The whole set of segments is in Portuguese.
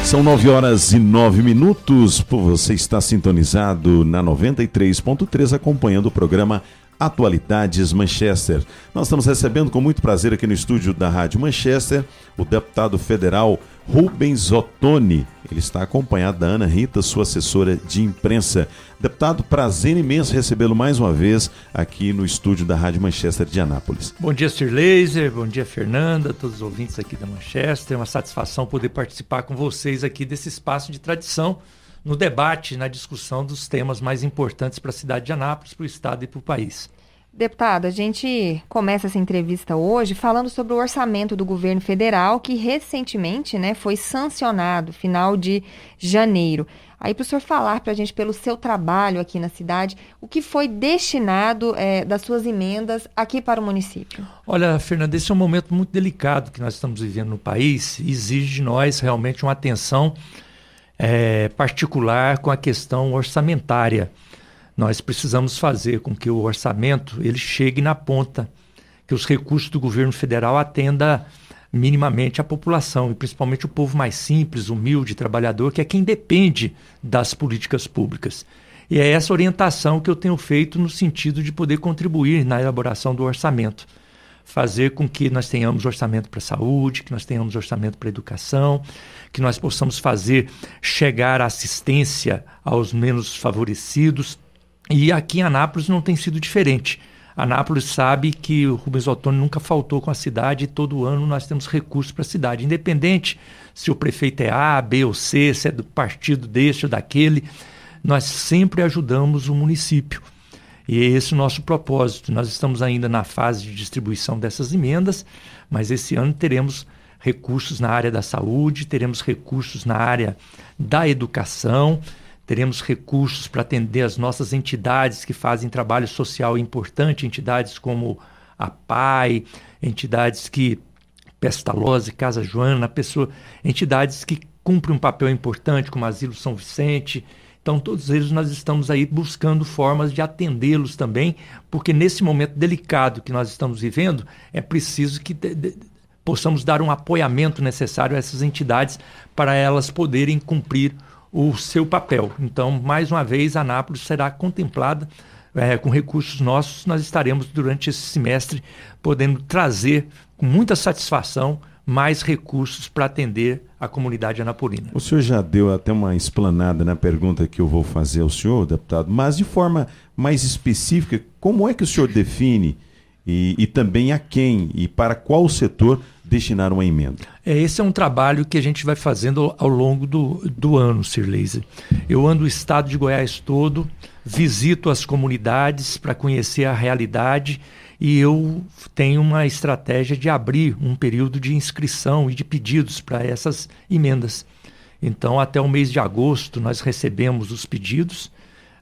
São 9h09. Você está sintonizado na 93.3, acompanhando o programa Atualidades Manchester. Nós estamos recebendo com muito prazer aqui no estúdio da Rádio Manchester o deputado federal Rubens Ottoni. Ele está acompanhado da Ana Rita, sua assessora de imprensa. Deputado, prazer imenso recebê-lo mais uma vez aqui no estúdio da Rádio Manchester de Anápolis. Bom dia, Sir Laser, bom dia, Fernanda, todos os ouvintes aqui da Manchester. É uma satisfação poder participar com vocês aqui desse espaço de tradição no debate, na discussão dos temas mais importantes para a cidade de Anápolis, para o estado e para o país. Deputado, a gente começa essa entrevista hoje falando sobre o orçamento do governo federal, que recentemente, foi sancionado, final de janeiro. Aí, para o senhor falar para a gente, pelo seu trabalho aqui na cidade, o que foi destinado das suas emendas aqui para o município? Olha, Fernanda, esse é um momento muito delicado que nós estamos vivendo no país e exige de nós realmente uma atenção particular com a questão orçamentária. Nós precisamos fazer com que o orçamento ele chegue na ponta, que os recursos do governo federal atendam minimamente a população, e principalmente o povo mais simples, humilde, trabalhador, que é quem depende das políticas públicas. E é essa orientação que eu tenho feito no sentido de poder contribuir na elaboração do orçamento. Fazer com que nós tenhamos orçamento para a saúde, que nós tenhamos orçamento para a educação, que nós possamos fazer chegar a assistência aos menos favorecidos. E aqui em Anápolis não tem sido diferente. Anápolis sabe que o Rubens Ottoni nunca faltou com a cidade e todo ano nós temos recursos para a cidade. Independente se o prefeito é A, B ou C, se é do partido deste ou daquele, nós sempre ajudamos o município. E é esse o nosso propósito. Nós estamos ainda na fase de distribuição dessas emendas, mas esse ano teremos recursos na área da saúde, teremos recursos na área da educação, teremos recursos para atender as nossas entidades que fazem trabalho social importante, entidades como a PAI, entidades que Pestalozzi, Casa Joana, entidades que cumprem um papel importante, como Asilo São Vicente. Então, todos eles nós estamos aí buscando formas de atendê-los também, porque nesse momento delicado que nós estamos vivendo, é preciso que possamos dar um apoiamento necessário a essas entidades para elas poderem cumprir o seu papel. Então, mais uma vez, Anápolis será contemplada com recursos nossos. Nós estaremos, durante esse semestre, podendo trazer com muita satisfação mais recursos para atender a comunidade anapolina. O senhor já deu até uma explanada na pergunta que eu vou fazer ao senhor, deputado, mas de forma mais específica, como é que o senhor define e também a quem e para qual setor destinar uma emenda? Esse é um trabalho que a gente vai fazendo ao longo do ano, Sir Laser. Eu ando o estado de Goiás todo, visito as comunidades para conhecer a realidade e eu tenho uma estratégia de abrir um período de inscrição e de pedidos para essas emendas. Então, até o mês de agosto, nós recebemos os pedidos.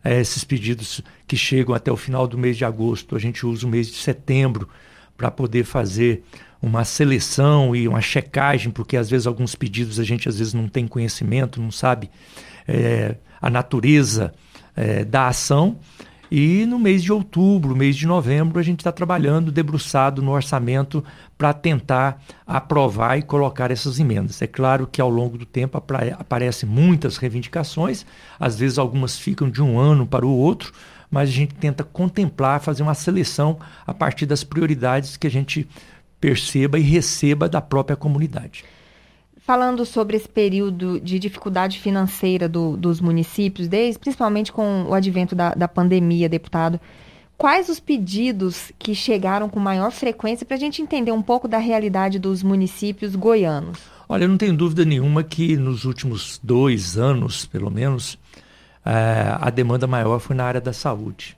Esses pedidos que chegam até o final do mês de agosto, a gente usa o mês de setembro para poder fazer uma seleção e uma checagem, porque às vezes alguns pedidos a gente às vezes não tem conhecimento, não sabe a natureza da ação. E no mês de outubro, mês de novembro, a gente está trabalhando debruçado no orçamento para tentar aprovar e colocar essas emendas. É claro que ao longo do tempo aparecem muitas reivindicações, às vezes algumas ficam de um ano para o outro, mas a gente tenta contemplar, fazer uma seleção a partir das prioridades que a gente perceba e receba da própria comunidade. Falando sobre esse período de dificuldade financeira dos municípios, principalmente com o advento da pandemia, deputado, quais os pedidos que chegaram com maior frequência para a gente entender um pouco da realidade dos municípios goianos? Olha, eu não tenho dúvida nenhuma que nos últimos 2 anos, pelo menos, a demanda maior foi na área da saúde.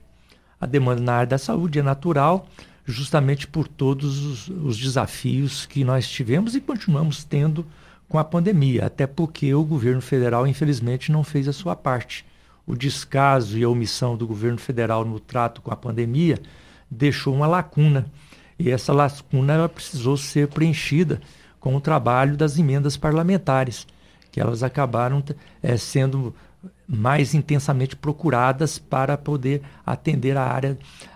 A demanda na área da saúde é natural, justamente por todos os desafios que nós tivemos e continuamos tendo com a pandemia, até porque o governo federal, infelizmente, não fez a sua parte. O descaso e a omissão do governo federal no trato com a pandemia deixou uma lacuna, e essa lacuna ela precisou ser preenchida com o trabalho das emendas parlamentares, que elas acabaram sendo mais intensamente procuradas para poder atender a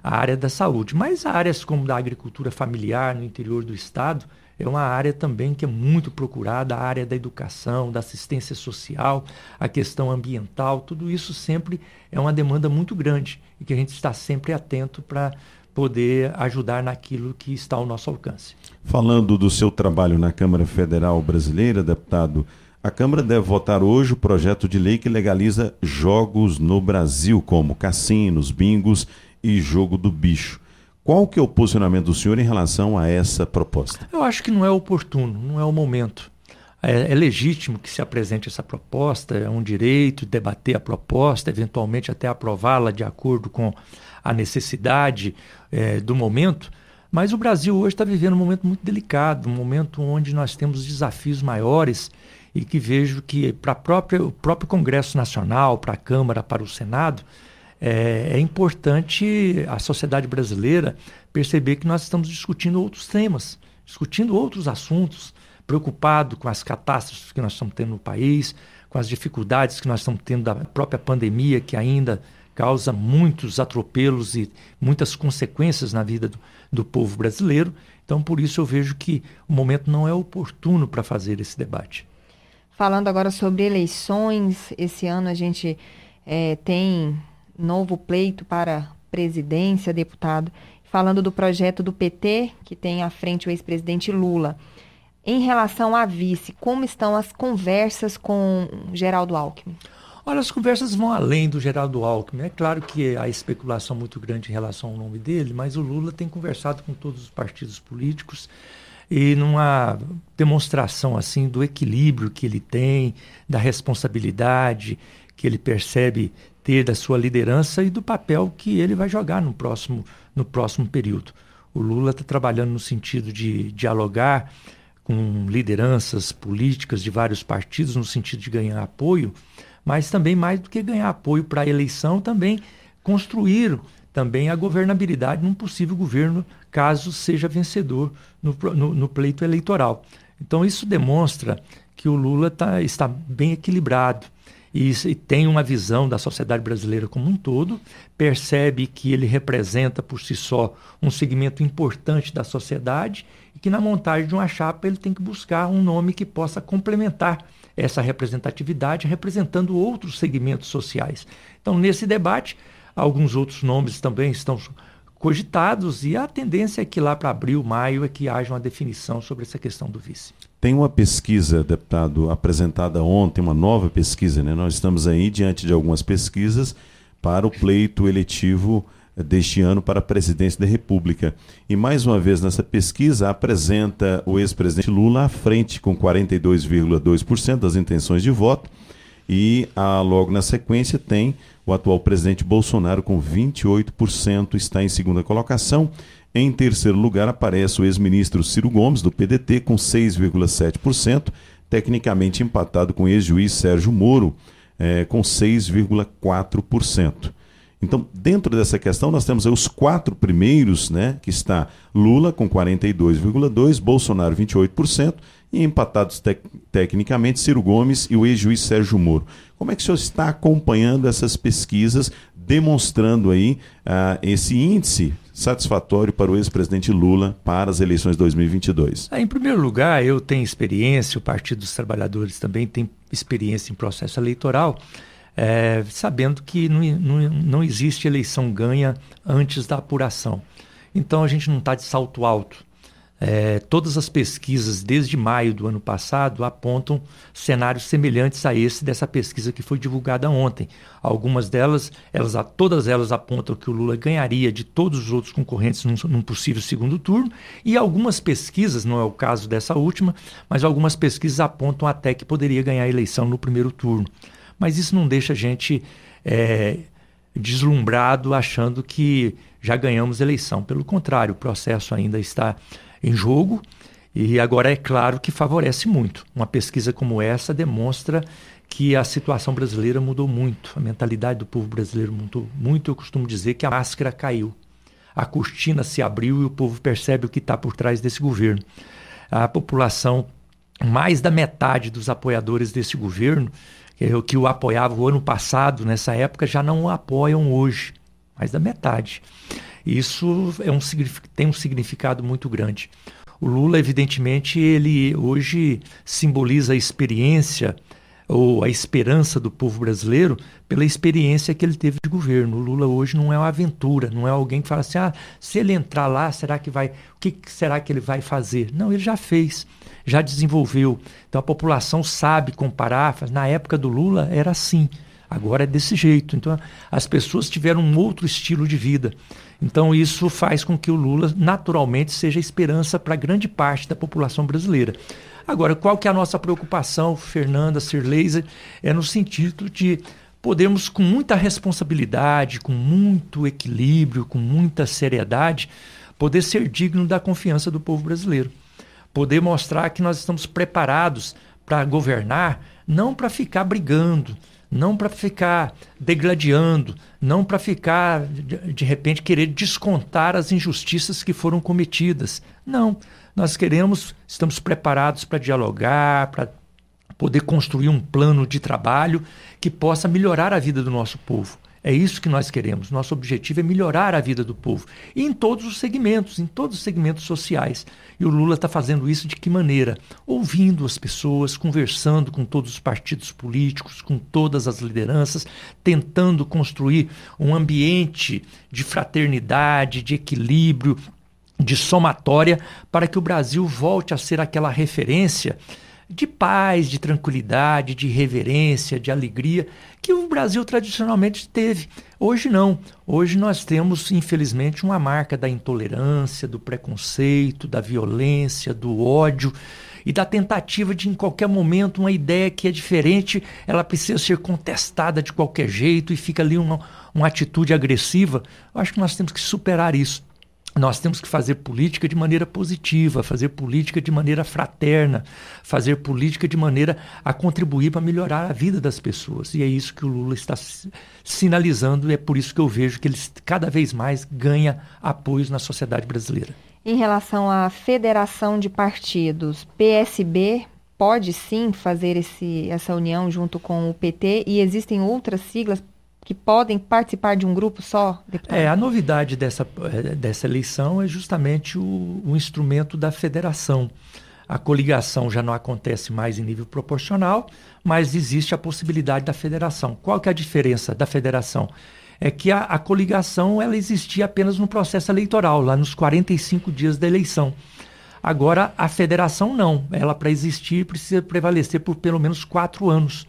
área da saúde. Mas áreas como da agricultura familiar no interior do estado, é uma área também que é muito procurada, a área da educação, da assistência social, a questão ambiental, tudo isso sempre é uma demanda muito grande e que a gente está sempre atento para poder ajudar naquilo que está ao nosso alcance. Falando do seu trabalho na Câmara Federal Brasileira, deputado, a Câmara deve votar hoje o projeto de lei que legaliza jogos no Brasil, como cassinos, bingos e jogo do bicho. Qual que é o posicionamento do senhor em relação a essa proposta? Eu acho que não é oportuno, não é o momento. É legítimo que se apresente essa proposta, é um direito debater a proposta, eventualmente até aprová-la de acordo com a necessidade do momento, mas o Brasil hoje está vivendo um momento muito delicado, um momento onde nós temos desafios maiores e que vejo que para o próprio Congresso Nacional, para a Câmara, para o Senado, é importante a sociedade brasileira perceber que nós estamos discutindo outros temas, discutindo outros assuntos, preocupado com as catástrofes que nós estamos tendo no país, com as dificuldades que nós estamos tendo da própria pandemia, que ainda causa muitos atropelos e muitas consequências na vida do povo brasileiro. Então, por isso eu vejo que o momento não é oportuno para fazer esse debate. Falando agora sobre eleições, esse ano a gente tem novo pleito para presidência, deputado. Falando do projeto do PT, que tem à frente o ex-presidente Lula. Em relação à vice, como estão as conversas com Geraldo Alckmin? Olha, as conversas vão além do Geraldo Alckmin. É claro que há especulação muito grande em relação ao nome dele, mas o Lula tem conversado com todos os partidos políticos e numa demonstração assim do equilíbrio que ele tem, da responsabilidade que ele percebe ter da sua liderança e do papel que ele vai jogar no próximo período. O Lula está trabalhando no sentido de dialogar com lideranças políticas de vários partidos, no sentido de ganhar apoio, mas também mais do que ganhar apoio para a eleição, também construir também a governabilidade num possível governo, caso seja vencedor no pleito eleitoral. Então isso demonstra que o Lula está bem equilibrado e tem uma visão da sociedade brasileira como um todo, percebe que ele representa por si só um segmento importante da sociedade e que na montagem de uma chapa ele tem que buscar um nome que possa complementar essa representatividade, representando outros segmentos sociais. Então, nesse debate, alguns outros nomes também estão cogitados e a tendência é que lá para abril, maio, é que haja uma definição sobre essa questão do vice. Tem uma pesquisa, deputado, apresentada ontem, uma nova pesquisa, né? Nós estamos aí diante de algumas pesquisas para o pleito eletivo deste ano para a presidência da República. E mais uma vez nessa pesquisa apresenta o ex-presidente Lula à frente com 42,2% das intenções de voto e logo na sequência tem o atual presidente Bolsonaro com 28%, está em segunda colocação. Em terceiro lugar aparece o ex-ministro Ciro Gomes, do PDT, com 6,7%, tecnicamente empatado com o ex-juiz Sérgio Moro, com 6,4%. Então, dentro dessa questão, nós temos aí os quatro primeiros, né, que está Lula com 42,2%, Bolsonaro 28%, e empatados tecnicamente Ciro Gomes e o ex-juiz Sérgio Moro. Como é que o senhor está acompanhando essas pesquisas, demonstrando aí esse índice satisfatório para o ex-presidente Lula para as eleições de 2022? Em primeiro lugar, eu tenho experiência, o Partido dos Trabalhadores também tem experiência em processo eleitoral, sabendo que não existe eleição ganha antes da apuração. Então a gente não está de salto alto. Todas as pesquisas desde maio do ano passado apontam cenários semelhantes a esse dessa pesquisa que foi divulgada ontem. Algumas delas, todas elas apontam que o Lula ganharia de todos os outros concorrentes num possível segundo turno, e algumas pesquisas, não é o caso dessa última, mas algumas pesquisas apontam até que poderia ganhar a eleição no primeiro turno. Mas isso não deixa a gente deslumbrado achando que já ganhamos a eleição. Pelo contrário, o processo ainda está em jogo e agora é claro que favorece muito. Uma pesquisa como essa demonstra que a situação brasileira mudou muito, a mentalidade do povo brasileiro mudou muito. Eu costumo dizer que a máscara caiu, a cortina se abriu e o povo percebe o que está por trás desse governo. A população, mais da metade dos apoiadores desse governo, que o apoiava o ano passado, nessa época, já não o apoiam hoje, mais da metade. Isso tem um significado muito grande. O Lula, evidentemente, ele hoje simboliza a experiência ou a esperança do povo brasileiro pela experiência que ele teve de governo. O Lula hoje não é uma aventura, não é alguém que fala assim, se ele entrar lá, o que será que ele vai fazer? Não, ele já fez, já desenvolveu. Então a população sabe comparar, na época do Lula era assim, agora é desse jeito. Então as pessoas tiveram um outro estilo de vida. Então isso faz com que o Lula naturalmente seja esperança para grande parte da população brasileira. Agora, qual que é a nossa preocupação, Fernanda, Cirlei, é no sentido de podermos, com muita responsabilidade, com muito equilíbrio, com muita seriedade, poder ser digno da confiança do povo brasileiro. Poder mostrar que nós estamos preparados para governar, não para ficar brigando, não para ficar degladiando, não para ficar, de repente, querer descontar as injustiças que foram cometidas. Não, nós estamos preparados para dialogar, para poder construir um plano de trabalho que possa melhorar a vida do nosso povo. É isso que nós queremos. Nosso objetivo é melhorar a vida do povo. E em todos os segmentos sociais. E o Lula está fazendo isso de que maneira? Ouvindo as pessoas, conversando com todos os partidos políticos, com todas as lideranças, tentando construir um ambiente de fraternidade, de equilíbrio, de somatória, para que o Brasil volte a ser aquela referência de paz, de tranquilidade, de reverência, de alegria, que o Brasil tradicionalmente teve. Hoje não. Hoje nós temos, infelizmente, uma marca da intolerância, do preconceito, da violência, do ódio e da tentativa de, em qualquer momento, uma ideia que é diferente, ela precisa ser contestada de qualquer jeito e fica ali uma atitude agressiva. Eu acho que nós temos que superar isso. Nós temos que fazer política de maneira positiva, fazer política de maneira fraterna, fazer política de maneira a contribuir para melhorar a vida das pessoas. E é isso que o Lula está sinalizando, e é por isso que eu vejo que ele cada vez mais ganha apoios na sociedade brasileira. Em relação à federação de partidos, PSB pode sim fazer essa união junto com o PT, e existem outras siglas que podem participar de um grupo só, deputado? A novidade dessa eleição é justamente o instrumento da federação. A coligação já não acontece mais em nível proporcional, mas existe a possibilidade da federação. Qual que é a diferença da federação? É que a coligação ela existia apenas no processo eleitoral, lá nos 45 dias da eleição. Agora, a federação não. Ela, para existir, precisa prevalecer por pelo menos 4 anos.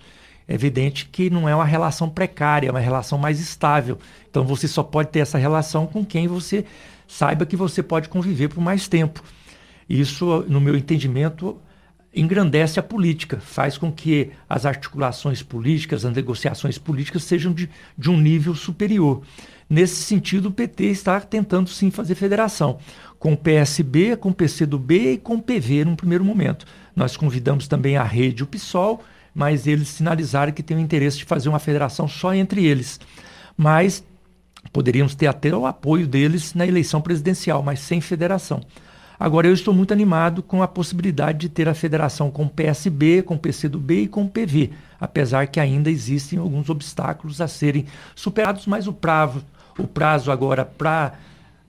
É evidente que não é uma relação precária, é uma relação mais estável. Então você só pode ter essa relação com quem você saiba que você pode conviver por mais tempo. Isso, no meu entendimento, engrandece a política, faz com que as articulações políticas, as negociações políticas sejam de um nível superior. Nesse sentido, o PT está tentando sim fazer federação, com o PSB, com o PCdoB e com o PV num primeiro momento. Nós convidamos também a Rede e o PSOL, mas eles sinalizaram que tem o interesse de fazer uma federação só entre eles. Mas poderíamos ter até o apoio deles na eleição presidencial, mas sem federação. Agora, eu estou muito animado com a possibilidade de ter a federação com o PSB, com o PCdoB e com o PV, apesar que ainda existem alguns obstáculos a serem superados, mas o prazo agora para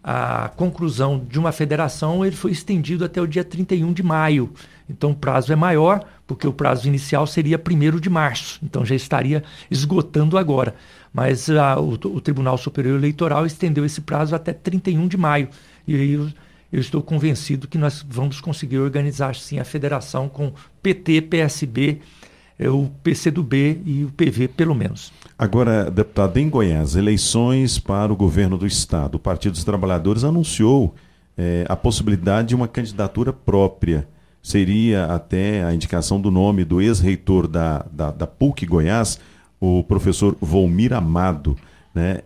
a conclusão de uma federação ele foi estendido até o dia 31 de maio. Então o prazo é maior, porque o prazo inicial seria 1º de março. Então já estaria esgotando agora. Mas o Tribunal Superior Eleitoral estendeu esse prazo até 31 de maio. E aí eu estou convencido que nós vamos conseguir organizar sim a federação com PT, PSB, o PCdoB e o PV, pelo menos. Agora, deputado, em Goiás, eleições para o governo do estado. O Partido dos Trabalhadores anunciou a possibilidade de uma candidatura própria. Seria até a indicação do nome do ex-reitor da PUC Goiás, o professor Volmir Amado. Né?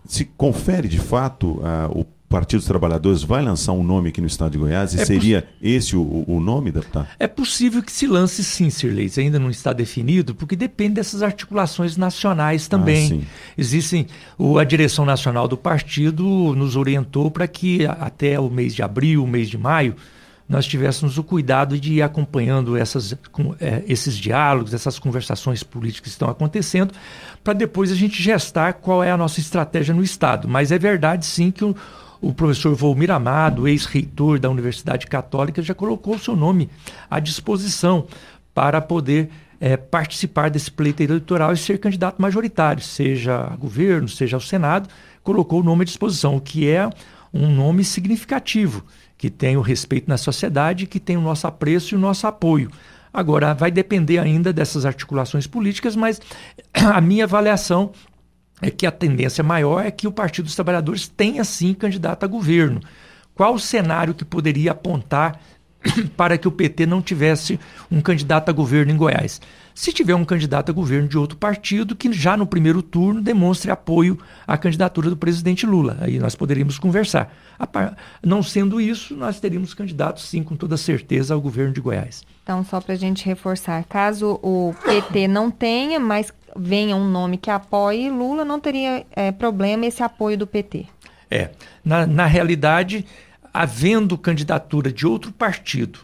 Se confere de fato o Partido dos Trabalhadores vai lançar um nome aqui no estado de Goiás e seria esse o nome, deputado? É possível que se lance sim, Cirlei, ainda não está definido, porque depende dessas articulações nacionais também. A direção nacional do partido nos orientou para que até o mês de abril, o mês de maio, nós tivéssemos o cuidado de ir acompanhando esses diálogos, essas conversações políticas que estão acontecendo, para depois a gente gestar qual é a nossa estratégia no estado. Mas é verdade sim que o professor Volmir Amado, ex-reitor da Universidade Católica, já colocou o seu nome à disposição para poder participar desse pleito eleitoral e ser candidato majoritário, seja a governo, seja ao Senado, colocou o nome à disposição, o que é um nome significativo, que tem o respeito na sociedade, que tem o nosso apreço e o nosso apoio. Agora, vai depender ainda dessas articulações políticas, mas a minha avaliação é que a tendência maior é que o Partido dos Trabalhadores tenha, sim, candidato a governo. Qual o cenário que poderia apontar para que o PT não tivesse um candidato a governo em Goiás? Se tiver um candidato a governo de outro partido que já no primeiro turno demonstre apoio à candidatura do presidente Lula, aí nós poderíamos conversar. Não sendo isso, nós teríamos candidatos, sim, com toda certeza, ao governo de Goiás. Então, só para a gente reforçar, caso o PT não tenha, mas venha um nome que apoie Lula, não teria problema esse apoio do PT? Na realidade, havendo candidatura de outro partido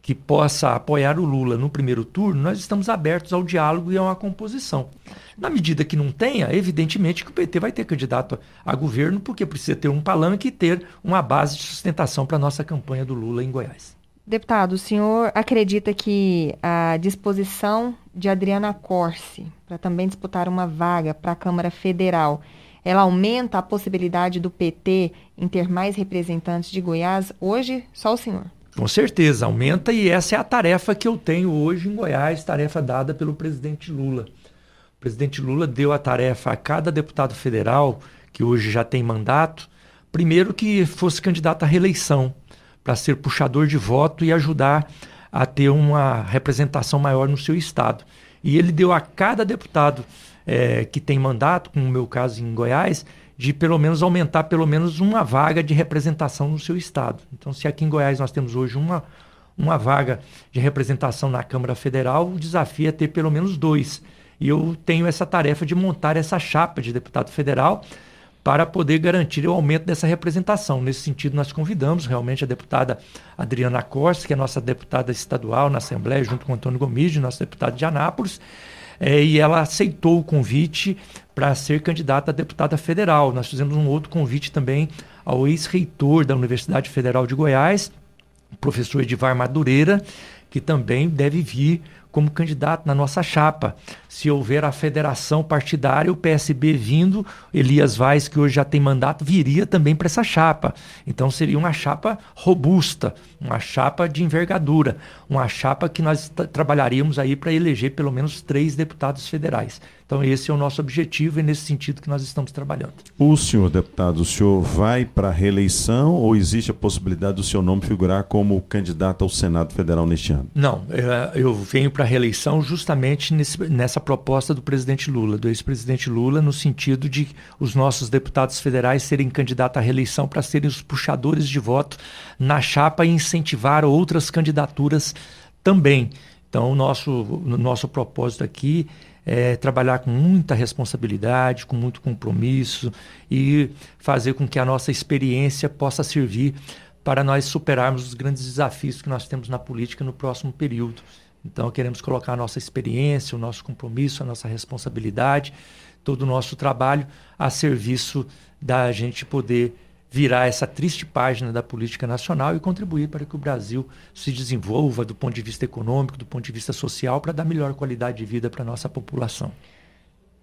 que possa apoiar o Lula no primeiro turno, nós estamos abertos ao diálogo e a uma composição. Na medida que não tenha, evidentemente que o PT vai ter candidato a governo, porque precisa ter um palanque e ter uma base de sustentação para a nossa campanha do Lula em Goiás. Deputado, o senhor acredita que a disposição de Adriana Corsi para também disputar uma vaga para a Câmara Federal, ela aumenta a possibilidade do PT em ter mais representantes de Goiás? Hoje, só o senhor. Com certeza, aumenta, e essa é a tarefa que eu tenho hoje em Goiás, tarefa dada pelo presidente Lula. O presidente Lula deu a tarefa a cada deputado federal, que hoje já tem mandato, primeiro que fosse candidato à reeleição, para ser puxador de voto e ajudar a ter uma representação maior no seu estado. E ele deu a cada deputado que tem mandato, como no meu caso em Goiás, de pelo menos aumentar pelo menos uma vaga de representação no seu estado. Então, se aqui em Goiás nós temos hoje uma vaga de representação na Câmara Federal, o desafio é ter pelo menos 2. E eu tenho essa tarefa de montar essa chapa de deputado federal para poder garantir o aumento dessa representação. Nesse sentido, nós convidamos realmente a deputada Adriana Corsi, que é nossa deputada estadual na Assembleia, junto com o Antônio Gomide, nosso deputado de Anápolis, e ela aceitou o convite para ser candidata a deputada federal. Nós fizemos um outro convite também ao ex-reitor da Universidade Federal de Goiás, o professor Edivar Madureira, que também deve vir como candidato na nossa chapa. Se houver a federação partidária, o PSB vindo, Elias Vaz, que hoje já tem mandato, viria também para essa chapa. Então seria uma chapa robusta, uma chapa de envergadura, uma chapa que nós trabalharíamos aí para eleger pelo menos 3 deputados federais. Então esse é o nosso objetivo e é nesse sentido que nós estamos trabalhando. O senhor deputado, o senhor vai para a reeleição ou existe a possibilidade do seu nome figurar como candidato ao Senado Federal neste ano? Não, eu venho para a reeleição justamente nessa proposta do presidente Lula, do ex-presidente Lula, no sentido de os nossos deputados federais serem candidatos à reeleição para serem os puxadores de voto na chapa e incentivar outras candidaturas também. Então, o nosso propósito aqui é trabalhar com muita responsabilidade, com muito compromisso e fazer com que a nossa experiência possa servir para nós superarmos os grandes desafios que nós temos na política no próximo período. Então, queremos colocar a nossa experiência, o nosso compromisso, a nossa responsabilidade, todo o nosso trabalho a serviço da gente poder virar essa triste página da política nacional e contribuir para que o Brasil se desenvolva do ponto de vista econômico, do ponto de vista social, para dar melhor qualidade de vida para a nossa população.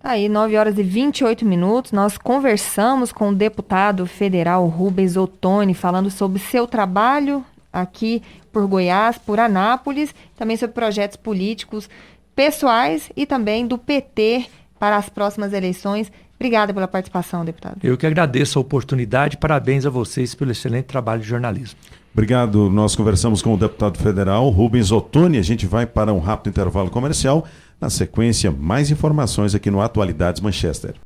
Aí, 9h28, nós conversamos com o deputado federal Rubens Ottoni, falando sobre seu trabalho aqui por Goiás, por Anápolis, também sobre projetos políticos pessoais e também do PT para as próximas eleições. Obrigada pela participação, deputado. Eu que agradeço a oportunidade, parabéns a vocês pelo excelente trabalho de jornalismo. Obrigado, nós conversamos com o deputado federal Rubens Ottoni, a gente vai para um rápido intervalo comercial, na sequência mais informações aqui no Atualidades Manchester.